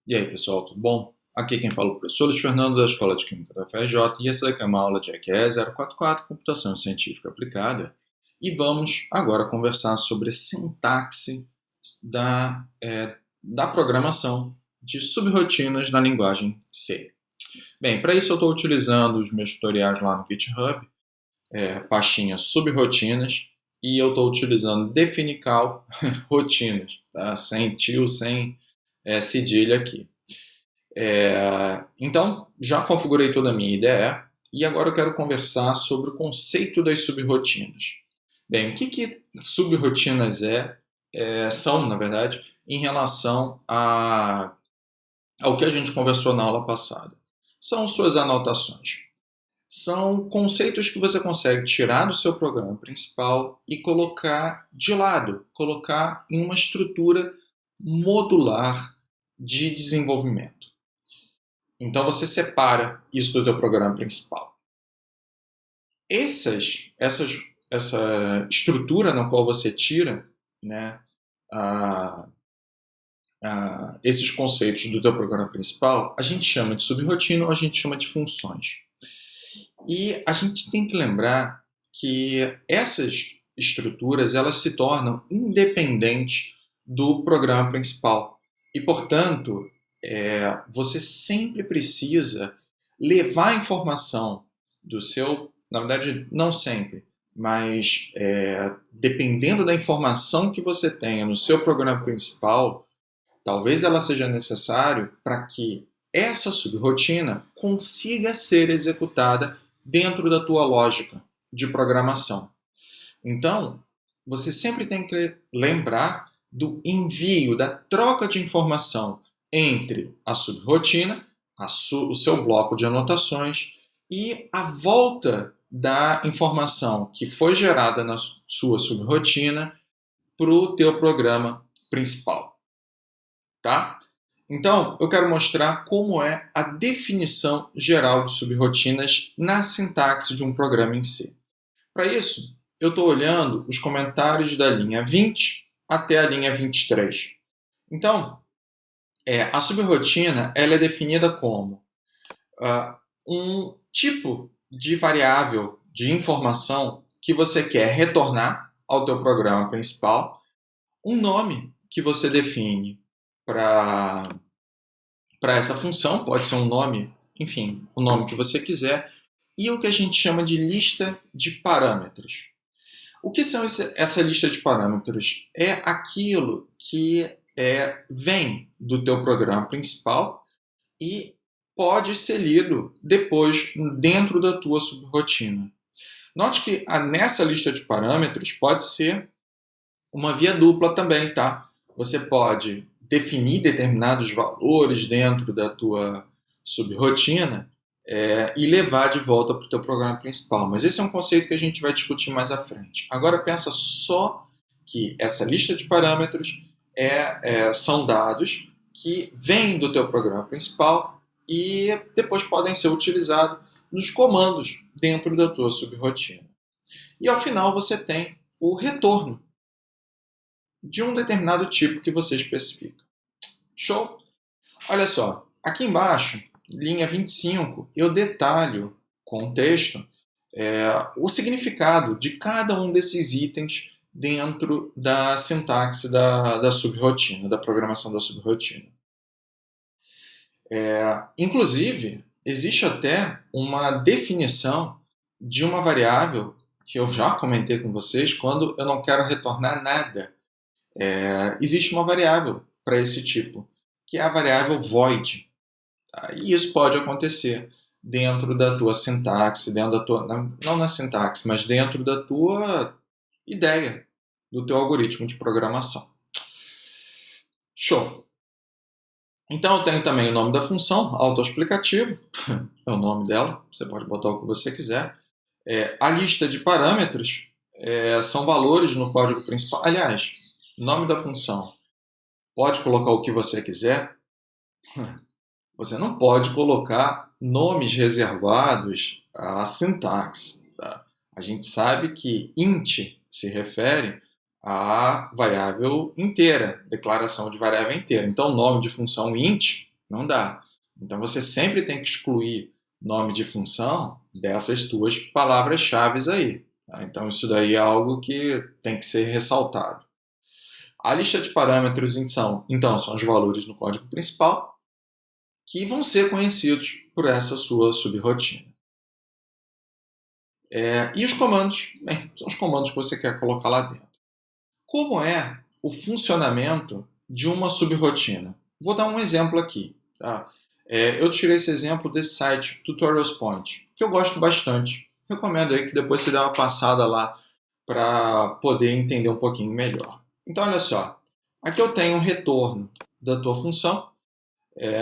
E aí, pessoal, tudo bom? Aqui quem fala é o professor Luiz Fernando da Escola de Química da UFRJ e essa aqui é uma aula de EQE 044, Computação Científica Aplicada. E vamos agora conversar sobre sintaxe da programação de subrirotinas na linguagem C. Bem, para isso eu estou utilizando os meus tutoriais lá no GitHub, pastinha subrirotinas, e eu estou utilizando Definical rotinas, tá? Sem tio, sem cedilha aqui. Então, já configurei toda a minha IDE e agora eu quero conversar sobre o conceito das subrirotinas. Bem, o que subrirotinas são, na verdade, em relação ao que a gente conversou na aula passada? São suas anotações. São conceitos que você consegue tirar do seu programa principal e colocar de lado, colocar em uma estrutura modular de desenvolvimento. Então você separa isso do teu programa principal. Essa estrutura na qual você tira, né, esses conceitos do teu programa principal, a gente chama de subrotina ou a gente chama de funções. E a gente tem que lembrar que essas estruturas elas se tornam independentes do programa principal. E, portanto, você sempre precisa levar a informação do seu... Na verdade, não sempre, mas dependendo da informação que você tenha no seu programa principal, talvez ela seja necessária para que essa subrotina consiga ser executada dentro da tua lógica de programação. Então, você sempre tem que lembrar do envio, da troca de informação entre a subrotina, o seu bloco de anotações e a volta da informação que foi gerada na sua subrotina para o teu programa principal. Tá? Então, eu quero mostrar como é a definição geral de subrotinas na sintaxe de um programa em C. Para isso, eu estou olhando os comentários da linha 20 até a linha 23. Então, a subrotina ela é definida como um tipo de variável de informação que você quer retornar ao teu programa principal, um nome que você define para essa função, pode ser um nome, enfim, o nome que você quiser, e o que a gente chama de lista de parâmetros. O que são essa lista de parâmetros? É aquilo que vem do teu programa principal e pode ser lido depois dentro da tua subrotina. Note que nessa lista de parâmetros pode ser uma via dupla também, tá? Você pode definir determinados valores dentro da tua subrotina e levar de volta para o teu programa principal. Mas esse é um conceito que a gente vai discutir mais à frente. Agora pensa só que essa lista de parâmetros são dados que vêm do teu programa principal e depois podem ser utilizados nos comandos dentro da tua subrotina. E ao final você tem o retorno de um determinado tipo que você especifica. Show? Olha só, aqui embaixo, linha 25, eu detalho com o texto o significado de cada um desses itens dentro da sintaxe da subrotina, da programação da subrotina. Inclusive, existe até uma definição de uma variável que eu já comentei com vocês quando eu não quero retornar nada. Existe uma variável para esse tipo, que é a variável void. Tá? E isso pode acontecer dentro da tua sintaxe, não na sintaxe, mas dentro da tua ideia, do teu algoritmo de programação. Show! Então eu tenho também o nome da função, autoexplicativo, é o nome dela, você pode botar o que você quiser. A lista de parâmetros são valores no código principal. Aliás, nome da função, pode colocar o que você quiser. Você não pode colocar nomes reservados à sintaxe. Tá? A gente sabe que int se refere a variável inteira, declaração de variável inteira. Então, o nome de função int Não dá. Então você sempre tem que excluir nome de função dessas duas palavras-chave aí. Tá? Então isso daí é algo que tem que ser ressaltado. A lista de parâmetros, então, são os valores no código principal que vão ser conhecidos por essa sua subrotina. E os comandos? Bem, são os comandos que você quer colocar lá dentro. Como é o funcionamento de uma subrotina? Vou dar um exemplo aqui. Tá? Eu tirei esse exemplo desse site, Tutorials Point, que eu gosto bastante. Recomendo aí que depois você dê uma passada lá para poder entender um pouquinho melhor. Então, olha só. Aqui eu tenho um retorno da tua função,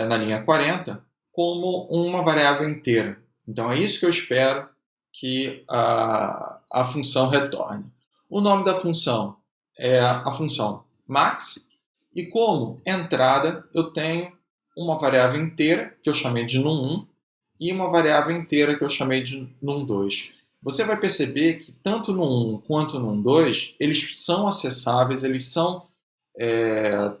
na linha 40, como uma variável inteira. Então, é isso que eu espero que a função retorne. O nome da função é a função max, e como entrada eu tenho uma variável inteira, que eu chamei de num1, e uma variável inteira que eu chamei de num2. Você vai perceber que tanto no 1 quanto no 2, eles são acessáveis, eles são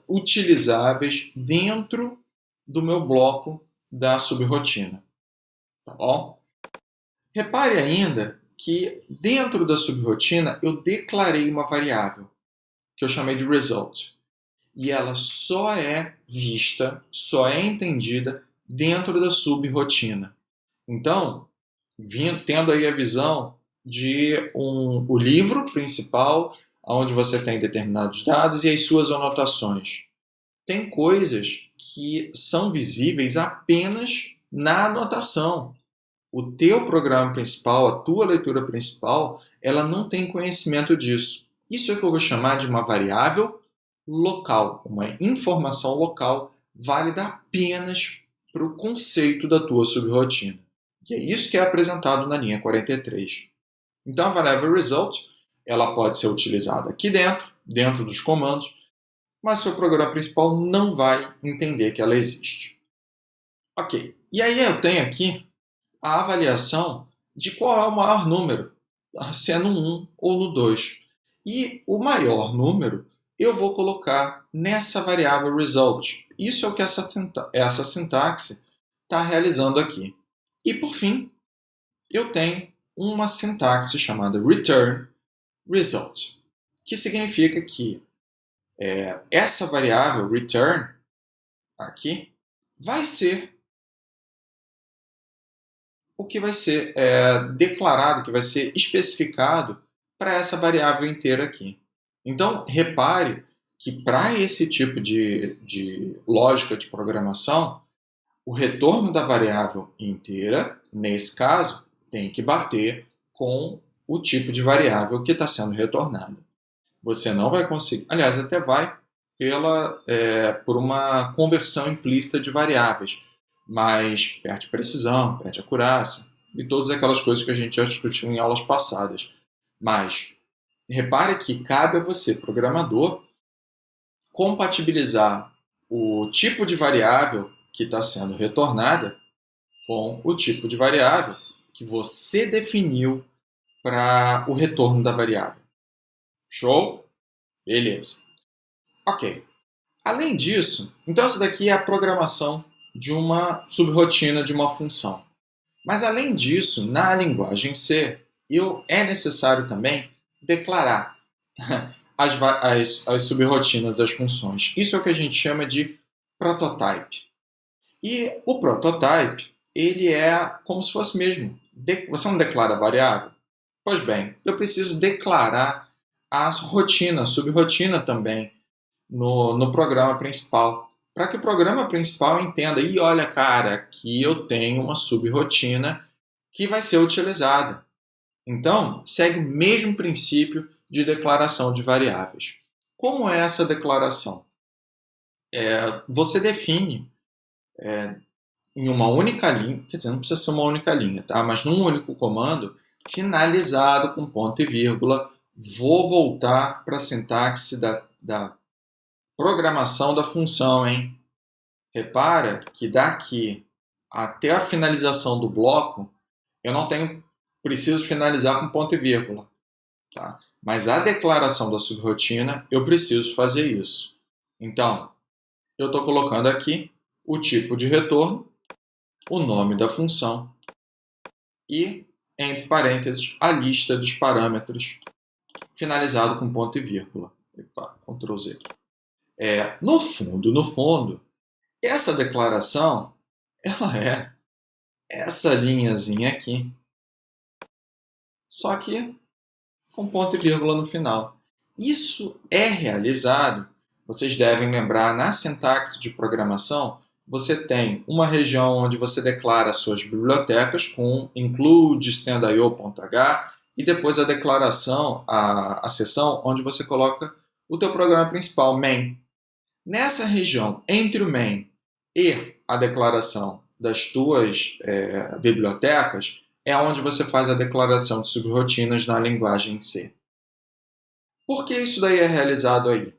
utilizáveis dentro do meu bloco da subrotina. Tá bom? Repare ainda que dentro da subrotina eu declarei uma variável que eu chamei de result. E ela só é vista, só é entendida dentro da subrotina. Então, tendo aí a visão de o livro principal, onde você tem determinados dados e as suas anotações. Tem coisas que são visíveis apenas na anotação. O teu programa principal, a tua leitura principal, ela não tem conhecimento disso. Isso é o que eu vou chamar de uma variável local, uma informação local válida apenas para o conceito da tua subrotina. E é isso que é apresentado na linha 43. Então a variável result, ela pode ser utilizada aqui dentro dos comandos, mas seu programa principal não vai entender que ela existe. Ok, e aí eu tenho aqui a avaliação de qual é o maior número, se é no 1 ou no 2. E o maior número eu vou colocar nessa variável result. Isso é o que essa sintaxe está realizando aqui. E por fim, eu tenho uma sintaxe chamada return result, que significa que essa variável return aqui vai ser o que vai ser declarado, que vai ser especificado para essa variável inteira aqui. Então, repare que para esse tipo de lógica de programação, o retorno da variável inteira, nesse caso, tem que bater com o tipo de variável que está sendo retornada. Você não vai conseguir, aliás, até vai por uma conversão implícita de variáveis, mas perde precisão, perde acurácia e todas aquelas coisas que a gente já discutiu em aulas passadas. Mas repare que cabe a você, programador, compatibilizar o tipo de variável que está sendo retornada com o tipo de variável que você definiu para o retorno da variável. Show? Beleza. Ok. Além disso, então essa daqui é a programação de uma subrotina de uma função. Mas além disso, na linguagem C, é necessário também declarar as subrotinas das funções. Isso é o que a gente chama de prototype. E o prototype, ele é como se fosse mesmo. Você não declara a variável? Pois bem, eu preciso declarar a rotina, a subrotina também no programa principal. Para que o programa principal entenda, e olha, cara, aqui eu tenho uma subrotina que vai ser utilizada. Então, segue o mesmo princípio de declaração de variáveis. Como é essa declaração? Você define em uma única linha, quer dizer, não precisa ser uma única linha, tá? Mas num único comando, finalizado com ponto e vírgula, vou voltar para a sintaxe da programação da função, hein? Repara que daqui até a finalização do bloco, eu não preciso finalizar com ponto e vírgula. Tá? Mas a declaração da subrotina, eu preciso fazer isso. Então, eu estou colocando aqui o tipo de retorno, o nome da função e, entre parênteses, a lista dos parâmetros, finalizado com ponto e vírgula. Epa, Ctrl Z. No fundo, essa declaração ela é essa linhazinha aqui, só que com ponto e vírgula no final. Isso é realizado, vocês devem lembrar, na sintaxe de programação, você tem uma região onde você declara suas bibliotecas com include stand.io.h e depois a declaração, a seção onde você coloca o teu programa principal, main. Nessa região, entre o main e a declaração das tuas bibliotecas, é onde você faz a declaração de subrotinas na linguagem C. Por que isso daí é realizado aí?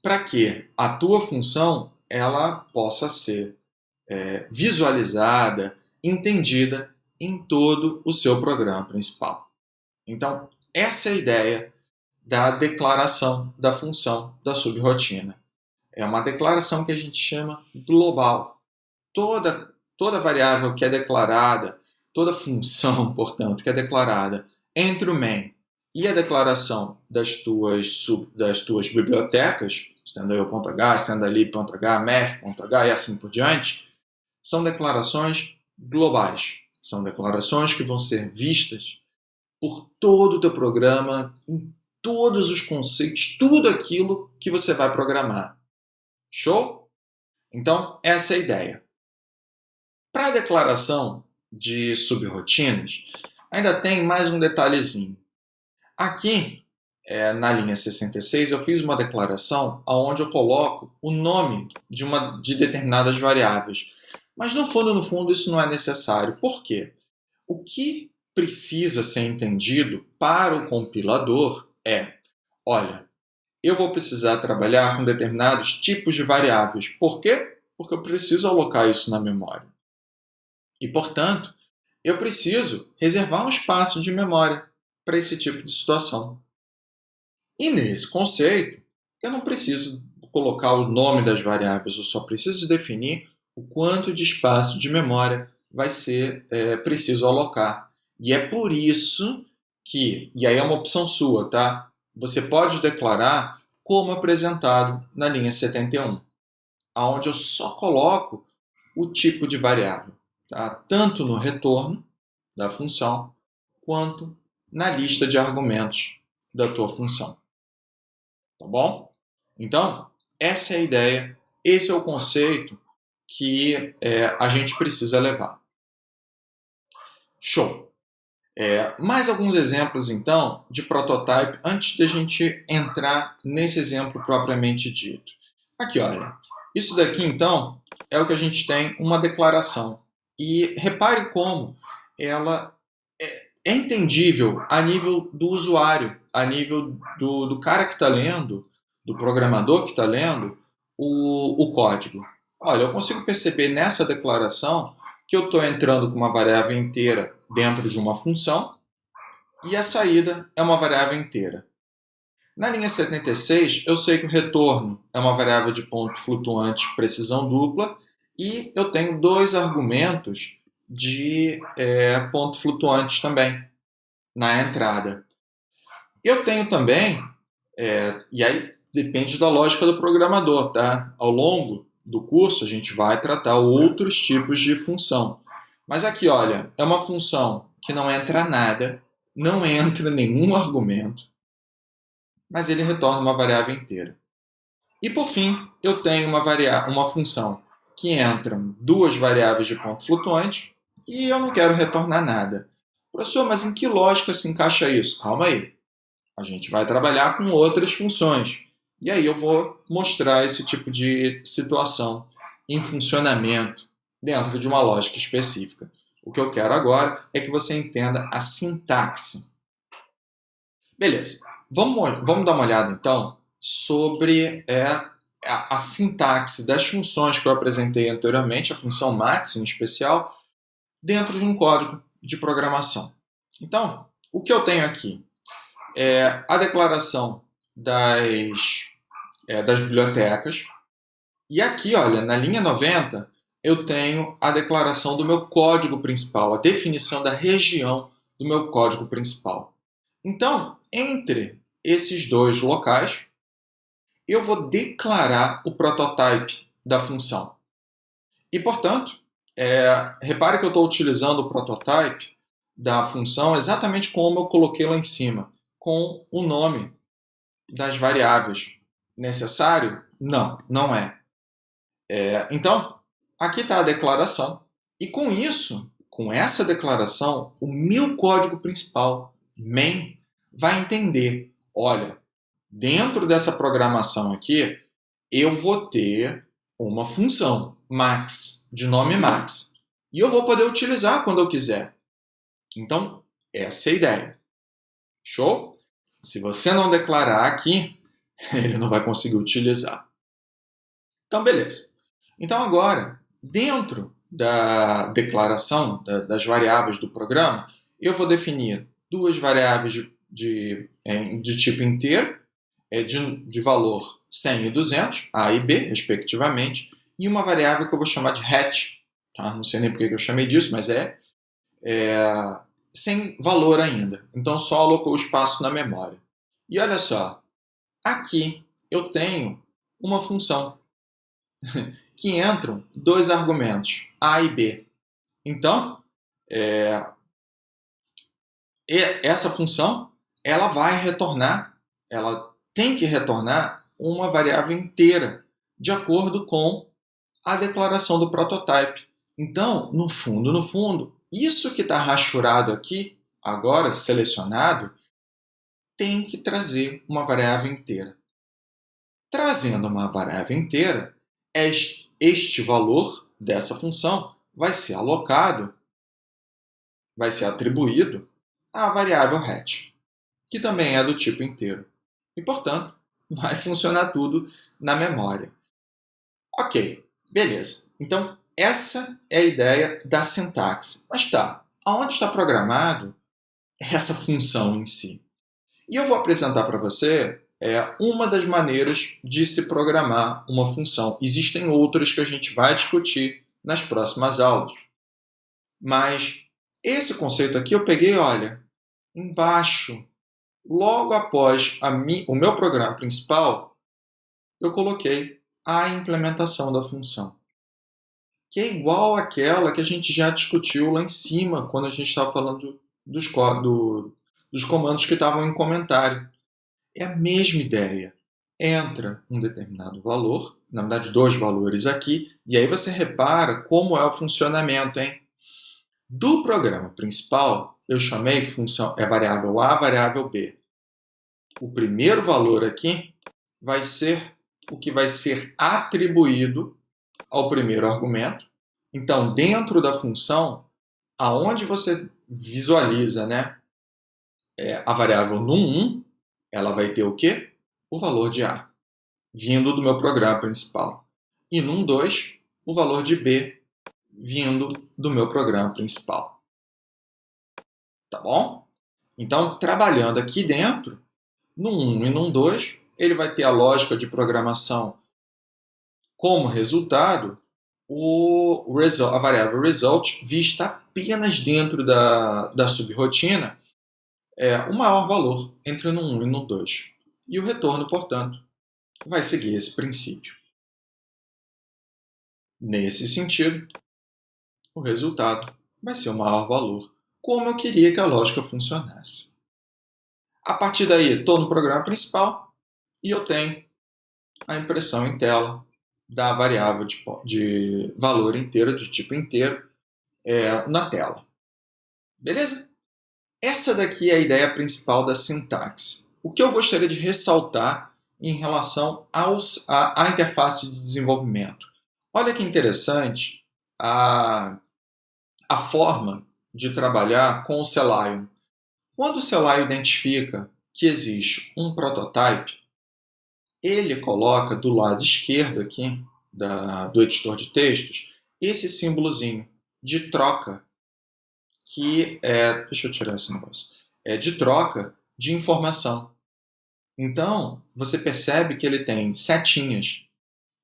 Para que a tua função ela possa ser visualizada, entendida em todo o seu programa principal. Então, essa é a ideia da declaração da função da subrotina. É uma declaração que a gente chama global. Toda variável que é declarada, toda função, portanto, que é declarada entre o main e a declaração das tuas bibliotecas, stand.io.h, stand.lib.h, math.h e assim por diante, são declarações globais. São declarações que vão ser vistas por todo o teu programa, em todos os conceitos, tudo aquilo que você vai programar. Show? Então, essa é a ideia. Para a declaração de subrotinas, ainda tem mais um detalhezinho. Aqui, na linha 66, eu fiz uma declaração onde eu coloco o nome de determinadas variáveis. Mas, no fundo, isso não é necessário. Por quê? O que precisa ser entendido para o compilador é, olha, eu vou precisar trabalhar com determinados tipos de variáveis. Por quê? Porque eu preciso alocar isso na memória. E, portanto, eu preciso reservar um espaço de memória para esse tipo de situação. E nesse conceito, eu não preciso colocar o nome das variáveis, eu só preciso definir o quanto de espaço de memória vai ser preciso alocar. E é por isso que, e aí é uma opção sua, tá? Você pode declarar como apresentado na linha 71, onde eu só coloco o tipo de variável, tá? Tanto no retorno da função, quanto na lista de argumentos da tua função. Tá bom? Então, essa é a ideia, esse é o conceito que a gente precisa levar. Show! Mais alguns exemplos, então, de prototype antes da gente entrar nesse exemplo propriamente dito. Aqui, olha. Isso daqui, então, é o que a gente tem, uma declaração. E repare como ela é entendível a nível do usuário, a nível do cara que está lendo, do programador que está lendo o código. Olha, eu consigo perceber nessa declaração que eu estou entrando com uma variável inteira dentro de uma função e a saída é uma variável inteira. Na linha 76, eu sei que o retorno é uma variável de ponto flutuante precisão dupla e eu tenho dois argumentos de ponto flutuantes também na entrada. Eu tenho também, e aí depende da lógica do programador, tá? Ao longo do curso a gente vai tratar outros tipos de função. Mas aqui, olha, é uma função que não entra nada, não entra nenhum argumento, mas ele retorna uma variável inteira. E por fim, eu tenho uma função que entram duas variáveis de ponto flutuante e eu não quero retornar nada. Professor, mas em que lógica se encaixa isso? Calma aí. A gente vai trabalhar com outras funções. E aí eu vou mostrar esse tipo de situação em funcionamento dentro de uma lógica específica. O que eu quero agora é que você entenda a sintaxe. Beleza. Vamos dar uma olhada, então, sobre a sintaxe das funções que eu apresentei anteriormente, a função max em especial, dentro de um código de programação. Então, o que eu tenho aqui é a declaração das bibliotecas, E aqui, olha, na linha 90, eu tenho a declaração do meu código principal, a definição da região do meu código principal. Então, entre esses dois locais, eu vou declarar o prototype da função. E, portanto, repare que eu estou utilizando o prototype da função exatamente como eu coloquei lá em cima, com o nome das variáveis. Necessário? Não, não é. Então, aqui está a declaração. E com isso, com essa declaração, o meu código principal, main, vai entender, olha, dentro dessa programação aqui, eu vou ter uma função, max, de nome max. E eu vou poder utilizar quando eu quiser. Então, essa é a ideia. Show? Se você não declarar aqui, ele não vai conseguir utilizar. Então, beleza. Então, agora, dentro da declaração das variáveis do programa, eu vou definir duas variáveis de tipo inteiro, de valor 100 e 200, A e B, respectivamente, e uma variável que eu vou chamar de hatch. Tá? Não sei nem por que eu chamei disso, mas sem valor ainda. Então, só alocou o espaço na memória. E olha só, aqui eu tenho uma função que entram dois argumentos, A e B. Então, essa função ela vai retornar, ela tem que retornar uma variável inteira, de acordo com a declaração do prototype. Então, no fundo, isso que está rachurado aqui, agora selecionado, tem que trazer uma variável inteira. Trazendo uma variável inteira, este valor dessa função vai ser alocado, vai ser atribuído à variável hatch, que também é do tipo inteiro. E, portanto, vai funcionar tudo na memória. Ok, beleza. Então, essa é a ideia da sintaxe. Mas tá, aonde está programado essa função em si? E eu vou apresentar para você uma das maneiras de se programar uma função. Existem outras que a gente vai discutir nas próximas aulas. Mas esse conceito aqui eu peguei, olha, embaixo, logo após o meu programa principal, eu coloquei a implementação da função, que é igual àquela que a gente já discutiu lá em cima, quando a gente estava falando dos comandos que estavam em comentário. É a mesma ideia. Entra um determinado valor, na verdade dois valores aqui, e aí você repara como é o funcionamento, hein? Do programa principal, eu chamei função variável A, variável B. O primeiro valor aqui vai ser o que vai ser atribuído ao primeiro argumento. Então, dentro da função, aonde você visualiza, né, a variável num1, ela vai ter o quê? O valor de A, vindo do meu programa principal. E num2, o valor de B, vindo do meu programa principal. Tá bom? Então, trabalhando aqui dentro, num1 e num2, ele vai ter a lógica de programação como resultado a variável result vista apenas dentro da subrotina o maior valor entre num1 e num2. E o retorno, portanto, vai seguir esse princípio. Nesse sentido, o resultado vai ser o maior valor, como eu queria que a lógica funcionasse. A partir daí, estou no programa principal e eu tenho a impressão em tela da variável de valor inteiro, de tipo inteiro, na tela. Beleza? Essa daqui é a ideia principal da sintaxe. O que eu gostaria de ressaltar em relação à interface de desenvolvimento. Olha que interessante a forma de trabalhar com o Selenium. Quando o Selenium identifica que existe um prototype, ele coloca do lado esquerdo aqui do editor de textos esse símbolozinho de troca, deixa eu tirar esse negócio, de troca de informação. Então, você percebe que ele tem setinhas.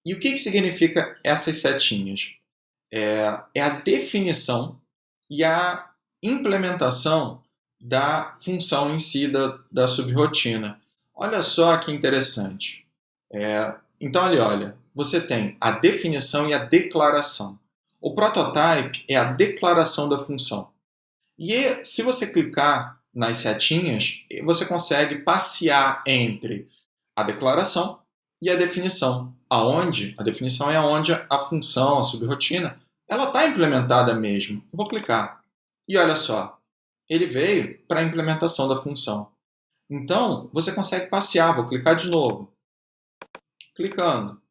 E o que significa essas setinhas? É a definição e a implementação da função em si da subrotina. Olha só que interessante. Então, ali, olha, você tem a definição e a declaração. O prototype é a declaração da função. E se você clicar nas setinhas, você consegue passear entre a declaração e a definição. Aonde? A definição é onde a função, a subrotina, ela está implementada mesmo. Eu vou clicar. E olha só, ele veio para a implementação da função. Então, você consegue passear. Vou clicar de novo. Clicando.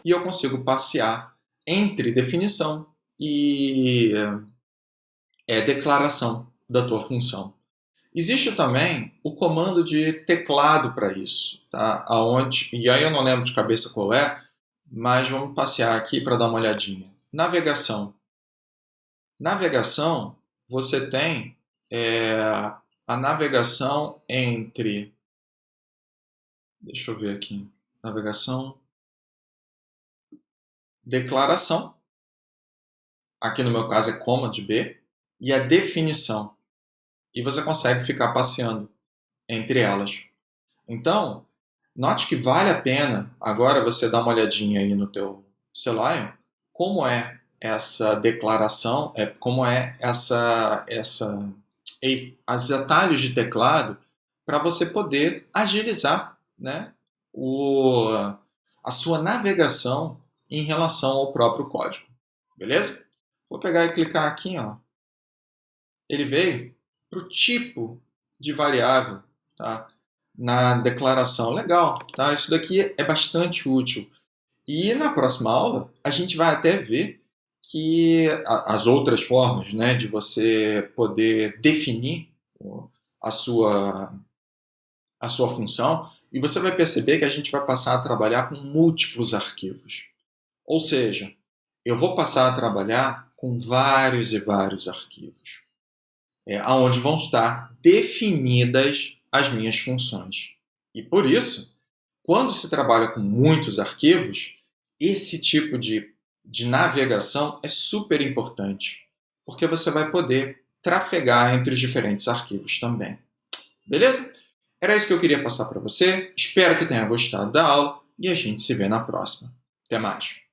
E eu consigo passear entre definição e declaração da tua função. Existe também o comando de teclado para isso, tá? E aí eu não lembro de cabeça qual é, mas vamos passear aqui para dar uma olhadinha. Navegação. Navegação, você tem a navegação entre... Deixa eu ver aqui. Navegação. Declaração. Aqui no meu caso é Command B. E a definição. E você consegue ficar passeando entre elas. Então, note que vale a pena agora você dar uma olhadinha aí no teu celular, como é essa declaração, como é as atalhos de teclado para você poder agilizar, né, a sua navegação em relação ao próprio código. Beleza? Vou pegar e clicar aqui, ó. Ele veio para o tipo de variável, tá? Na declaração. Legal, tá? Isso daqui é bastante útil. E na próxima aula, a gente vai até ver que as outras formas, né, de você poder definir a sua função, e você vai perceber que a gente vai passar a trabalhar com múltiplos arquivos. Ou seja, eu vou passar a trabalhar com vários e vários arquivos, onde vão estar definidas as minhas funções. E por isso, quando se trabalha com muitos arquivos, esse tipo de navegação é super importante, porque você vai poder trafegar entre os diferentes arquivos também. Beleza? Era isso que eu queria passar para você. Espero que tenha gostado da aula e a gente se vê na próxima. Até mais!